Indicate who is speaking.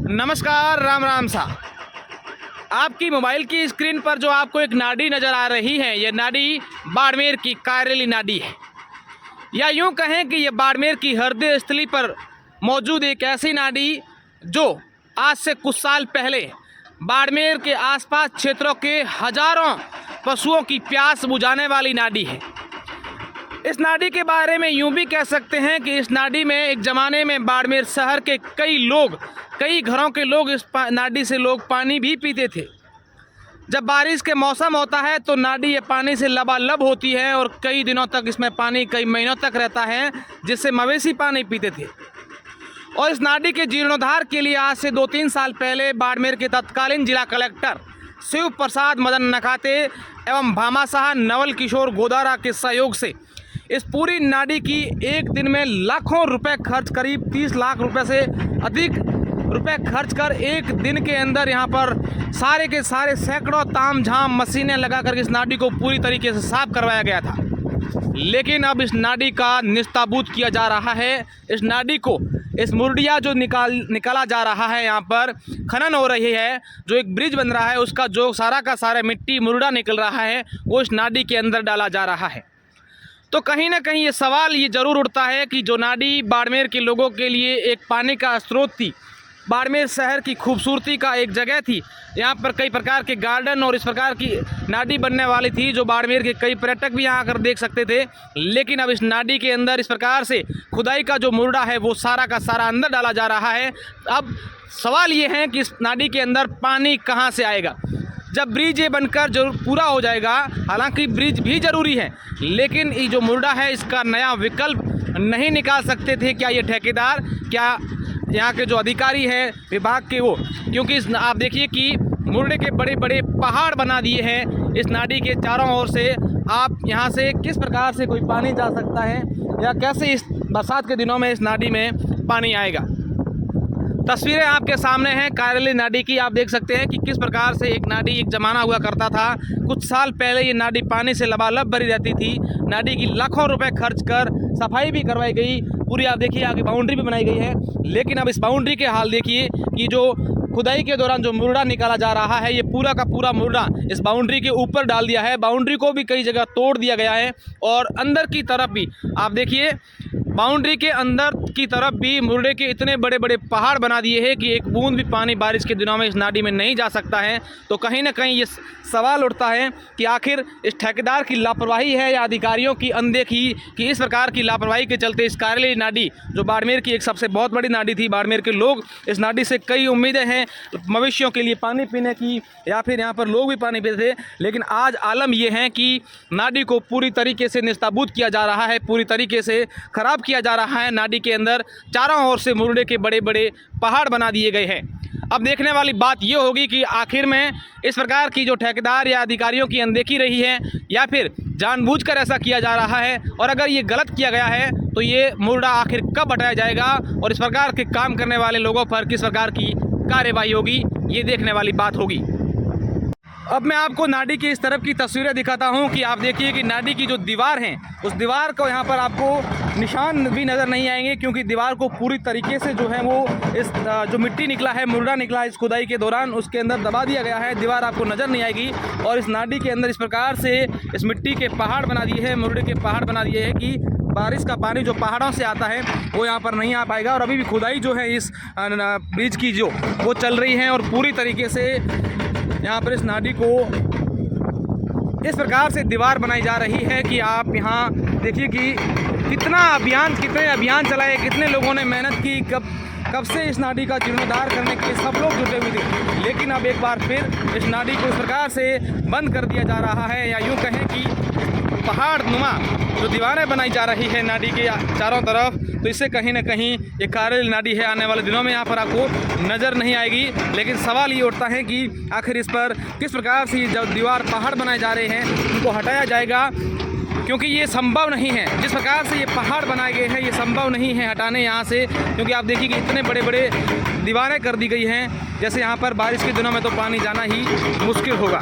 Speaker 1: नमस्कार, राम राम सा। आपकी मोबाइल की स्क्रीन पर जो आपको एक नाडी नज़र आ रही है, यह नाडी बाड़मेर की कायरेली नाडी है, या यूं कहें कि यह बाड़मेर की हृदय स्थली पर मौजूद एक ऐसी नाडी जो आज से कुछ साल पहले बाड़मेर के आसपास क्षेत्रों के हजारों पशुओं की प्यास बुझाने वाली नाडी है। इस नाडी के बारे में यूं भी कह सकते हैं कि इस नाडी में एक ज़माने में बाड़मेर शहर के कई घरों के लोग इस नाडी से पानी भी पीते थे। जब बारिश के मौसम होता है तो नाडी ये पानी से लबालब होती है और कई दिनों तक इसमें पानी कई महीनों तक रहता है, जिससे मवेशी पानी पीते थे। और इस नाडी के जीर्णोद्धार के लिए आज से 2-3 साल पहले बाड़मेर के तत्कालीन जिला कलेक्टर शिव प्रसाद मदन नकाते एवं भामाशाह नवल किशोर गोदारा के सहयोग से इस पूरी नाडी की एक दिन में लाखों रुपए खर्च, करीब 30 लाख रुपए से अधिक रुपए खर्च कर एक दिन के अंदर यहाँ पर सारे के सारे सैकड़ों ताम झाम मशीनें लगाकर इस नाडी को पूरी तरीके से साफ करवाया गया था। लेकिन अब इस नाडी का निस्ताबूत किया जा रहा है। इस नाडी को, इस मुर्डिया जो निकाला जा रहा है, यहाँ पर खनन हो रही है, जो एक ब्रिज बन रहा है, उसका जो सारा का सारा मिट्टी मुर्दा निकल रहा है वो इस नाडी के अंदर डाला जा रहा है। तो कहीं ना कहीं ये सवाल ये ज़रूर उठता है कि जो नाडी बाड़मेर के लोगों के लिए एक पानी का स्रोत थी, बाड़मेर शहर की खूबसूरती का एक जगह थी, यहाँ पर कई प्रकार के गार्डन और इस प्रकार की नाडी बनने वाली थी जो बाड़मेर के कई पर्यटक भी यहाँ आकर देख सकते थे। लेकिन अब इस नाडी के अंदर इस प्रकार से खुदाई का जो मुर्दा है वो सारा का सारा अंदर डाला जा रहा है। अब सवाल ये है कि इस नाडी के अंदर पानी कहाँ से आएगा जब ब्रिज ये बनकर जरूर पूरा हो जाएगा। हालांकि ब्रिज भी ज़रूरी है, लेकिन ये जो मुर्दा है इसका नया विकल्प नहीं निकाल सकते थे क्या ये ठेकेदार, क्या यहाँ के जो अधिकारी हैं विभाग के वो? क्योंकि आप देखिए कि मुर्दे के बड़े बड़े पहाड़ बना दिए हैं इस नाडी के चारों ओर से। आप यहाँ से किस प्रकार से कोई पानी जा सकता है या कैसे इस बरसात के दिनों में इस नाडी में पानी आएगा? तस्वीरें आपके सामने हैं कायरेली नाडी की। आप देख सकते हैं कि किस प्रकार से एक नाडी एक ज़माना हुआ करता था। कुछ साल पहले ये नाडी पानी से लबालब भरी रहती थी। नाडी की लाखों रुपए खर्च कर सफाई भी करवाई गई, पूरी आप देखिए आगे बाउंड्री भी बनाई गई है। लेकिन अब इस बाउंड्री के हाल देखिए कि जो खुदाई के दौरान जो मुर्दा निकाला जा रहा है, ये पूरा का पूरा मुर्दा इस बाउंड्री के ऊपर डाल दिया है। बाउंड्री को भी कई जगह तोड़ दिया गया है और अंदर की तरफ भी आप देखिए, बाउंड्री के अंदर की तरफ भी मुर्दे के इतने बड़े बड़े पहाड़ बना दिए हैं कि एक बूंद भी पानी बारिश के दिनों में इस नाडी में नहीं जा सकता है। तो कहीं ना कहीं ये सवाल उठता है कि आखिर इस ठेकेदार की लापरवाही है या अधिकारियों की अनदेखी, कि इस प्रकार की लापरवाही के चलते इस कायरेली नाडी जो बाड़मेर की एक सबसे बहुत बड़ी नाडी थी, बाड़मेर के लोग इस नाडी से कई उम्मीदें हैं मवेशियों के लिए पानी पीने की, या फिर यहाँ पर लोग भी पानी पीते थे। लेकिन आज आलम यह है कि नाडी को पूरी तरीके से निस्ताबूत किया जा रहा है, पूरी तरीके से ख़राब किया जा रहा है। नाडी के अंदर चारों ओर से मुर्दे के बड़े बड़े पहाड़ बना दिए गए हैं। अब देखने वाली बात यह होगी कि आखिर में इस प्रकार की जो ठेकेदार या अधिकारियों की अनदेखी रही है या फिर जानबूझकर ऐसा किया जा रहा है, और अगर ये गलत किया गया है तो ये मुर्दा आखिर कब हटाया जाएगा और इस प्रकार के काम करने वाले लोगों पर किस प्रकार की कार्रवाई होगी, ये देखने वाली बात होगी। अब मैं आपको नाडी की इस तरफ की तस्वीरें दिखाता हूं कि आप देखिए कि नाडी की जो दीवार है, उस दीवार को यहाँ पर आपको निशान भी नज़र नहीं आएंगे, क्योंकि दीवार को पूरी तरीके से जो है वो इस जो मिट्टी निकला है, मुर्दा निकला है इस खुदाई के दौरान, उसके अंदर दबा दिया गया है। दीवार आपको नज़र नहीं आएगी और इस नाडी के अंदर इस प्रकार से इस मिट्टी के पहाड़ बना दिए हैं, मुर्दे के पहाड़ बना दिए हैं कि बारिश का पानी जो पहाड़ों से आता है वो यहाँ पर नहीं आ पाएगा। और अभी भी खुदाई जो है इस ब्रिज की जो वो चल रही है और पूरी तरीके से यहाँ पर इस नाडी को इस प्रकार से दीवार बनाई जा रही है कि आप यहाँ देखिए कि कितने अभियान चलाए, कितने लोगों ने मेहनत की, कब से इस नाडी का जीर्णोद्धार करने के लिए सब लोग जुटे हुए थे। लेकिन अब एक बार फिर इस नाडी को इस प्रकार से बंद कर दिया जा रहा है, या यूँ कहें कि पहाड़ नुमा जो दीवारें बनाई जा रही है नाडी के चारों तरफ, तो इससे कहीं ना कहीं ये कायरेली नाडी है आने वाले दिनों में यहाँ पर आपको नज़र नहीं आएगी। लेकिन सवाल ये उठता है कि आखिर इस पर किस प्रकार से जो दीवार पहाड़ बनाए जा रहे हैं उनको हटाया जाएगा, क्योंकि ये संभव नहीं है। जिस प्रकार से ये पहाड़ बनाए गए हैं ये संभव नहीं है हटाने यहाँ से, क्योंकि आप देखिए कि इतने बड़े बड़े दीवारें कर दी गई हैं, जैसे यहाँ पर बारिश के दिनों में तो पानी जाना ही मुश्किल होगा।